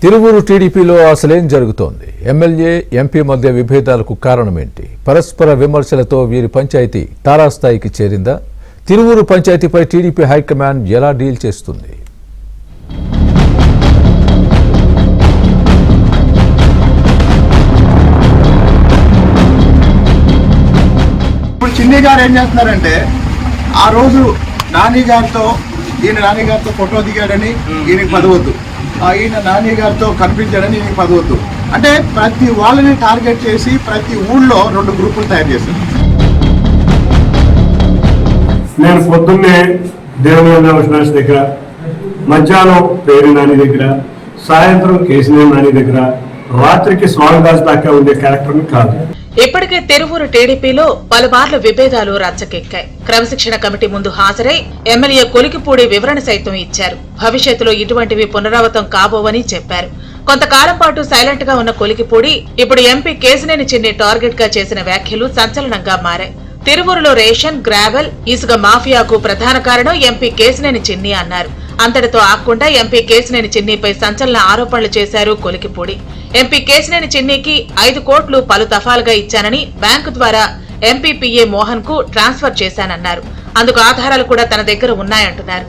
తిరువూరు టీడీపీలో అసలేం జరుగుతోంది? ఎమ్మెల్యే ఎంపీ మధ్య విభేదాలకు కారణమేంటి? పరస్పర విమర్శలతో వీరి పంచాయతీ తారాస్థాయికి చేరిందా? తిరువూరు పంచాయతీపై టీడీపీ హైకమాండ్ ఎలా డీల్ చేస్తుంది? ఇప్పుడు చిన్ని గారు ఏం చేస్తున్నారంటే, ఆ రోజు నాని గారితో ఫోటో దిగాడని ఈయనకి పదవద్దు, ఈయన నాని గారితో కనిపించాడని ఈయనకి పదవద్దు. అంటే ప్రతి వాళ్ళని టార్గెట్ చేసి ప్రతి ఊళ్ళో 2 గ్రూపులు తయారు చేశారు. నేను పొద్దున్నే దేవనాథ దగ్గర, మధ్యాహ్నం పేరు నాని దగ్గర, సాయంత్రం కేసీఆర్ నాని దగ్గర, రాత్రికి స్వామిదాస్ దాకా ఉండే క్యారెక్టర్ని కాదు. ఇప్పటికే తిరువూరు టీడీపీలో పలుమార్లు విభేదాలు రచ్చకెక్కాయి. క్రమశిక్షణ కమిటీ ముందు హాజరై ఎమ్మెల్యే కొలికిపూడి వివరణ సైతం ఇచ్చారు. భవిష్యత్తులో ఇటువంటివి పునరావృతం కాబోవని చెప్పారు. కొంతకాలం పాటు సైలెంట్ గా ఉన్న కొలికిపూడి ఇప్పుడు ఎంపీ కేశినేని చిన్ని టార్గెట్ గా చేసిన వ్యాఖ్యలు సంచలనంగా మారాయి. తిరువూరులో రేషన్, గ్రావెల్, ఇసుక మాఫియాకు ప్రధాన కారణం ఎంపీ కేశినేని చిన్ని అన్నారు. అంతటితో ఆగకుండా ఎంపీ కేశినేని చిన్నిపై సంచలన ఆరోపణలు చేశారు కొలికిపూడి. ఎంపీ కేశినేని చిన్నికి 5 కోట్లు పలు దఫాలుగా ఇచ్చానని బ్యాంకు ద్వారా ఎంపీ పిఏ మోహన్ కు ట్రాన్స్ఫర్ చేశానన్నారు. అందుకు ఆధారాలు కూడా తన దగ్గర ఉన్నాయంటున్నారు.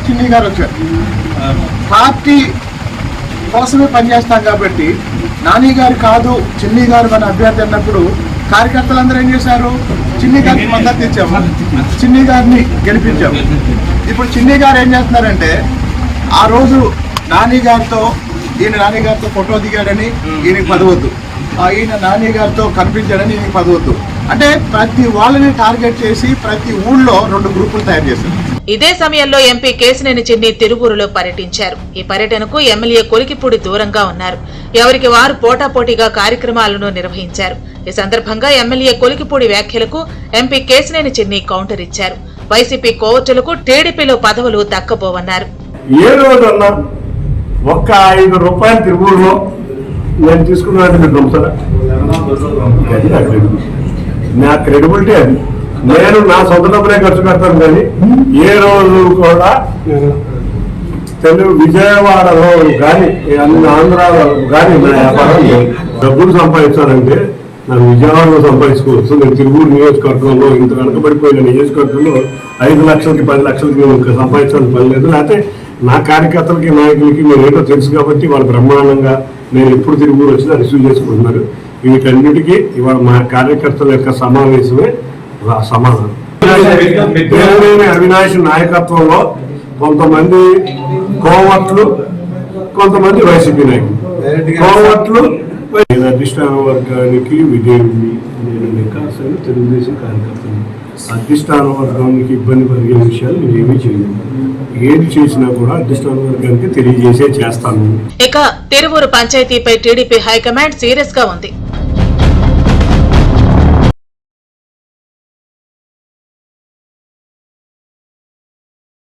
చిన్ని గారు వచ్చారు, పార్టీ కోసమే పనిచేస్తాం కాబట్టి నాని గారు కాదు చిన్ని గారు మన అభ్యర్థి అన్నప్పుడు కార్యకర్తలందరూ ఏం చేశారు? చిన్ని గారికి మద్దతు ఇచ్చాము, చిన్ని గారిని గెలిపించాము. ఇప్పుడు చిన్ని గారు ఏం చేస్తున్నారంటే, ఆ రోజు నాని గారితో ఫోటో దిగాడని ఈయనకి పదవద్దు, ఈయన నాని గారితో కనిపించాడని ఈయనకి పదవద్దు. అంటే ప్రతి వాళ్ళని టార్గెట్ చేసి ప్రతి ఊళ్ళో 2 గ్రూపులు తయారు చేశారు. ఇదే సమయంలో ఎంపీ కేశినేని చిన్ని తిరువూరులో పర్యటించారు. ఈ పర్యటనకు ఎమ్మెల్యే కొలికిపూడి దూరంగా ఉన్నారు. ఎవరికి వారు పోటాపోటీగా కార్యక్రమాలను నిర్వహించారు. ఈ సందర్భంగా ఎమ్మెల్యే కొలికిపూడి వ్యాఖ్యలకు ఎంపీ కేశినేని చిన్ని కౌంటర్ ఇచ్చారు. వైసీపీ కోవతులకు టీడీపీలో పదవులు దక్కబోవన్నారు. ఒక్క 5 రూపాయలు తిరువూరులో నేను తీసుకున్నాను, మీరు నమ్ముతారా? నా క్రెడిబిలిటీ అది. నేను నా సొంత డబ్బులే ఖర్చు పెడతాను, కానీ ఏ రోజు కూడా తెలుగు విజయవాడలో కానీ ఆంధ్రాలో కానీ నా వ్యాపారం డబ్బులు సంపాదించాలంటే నాకు విజయవాడలో సంపాదించుకోవచ్చు. నేను తిరువూరు నియోజకవర్గంలో ఇంత వెనకబడిపోయిన నియోజకవర్గంలో 5 లక్షలకి 10 లక్షలకి నేను సంపాదించాలని పని లేదు. లేకపోతే నా కార్యకర్తలకి నాయకులకి నేను ఏంటో తెలుసు కాబట్టి వాళ్ళు బ్రహ్మాండంగా నేను ఎప్పుడు తిరువూరు వచ్చినా రిసీవ్ చేసుకుంటున్నారు. వీటన్నిటికీ ఇవాళ మా కార్యకర్తల యొక్క సమావేశమే సమాధానం. అవినాష్ నాయకత్వంలో కొంతమంది కోవట్లు, కొంతమంది వైసీపీ నాయకులు. కోవట్లు అధిష్టాన వర్గానికి విధేయుడిని, నేను నికాసైన తెలుగుదేశం కార్యకర్తలు. అధిష్టాన వర్గానికి ఇబ్బంది కలిగే విషయాలు నేను ఏమీ చేయను. ఏది చేసినా కూడా అధిష్టాన వర్గానికి తెలియజేసే చేస్తాను. ఇక తిరువూరు పంచాయతీపై టీడీపీ హైకమాండ్ సీరియస్ గా ఉంది.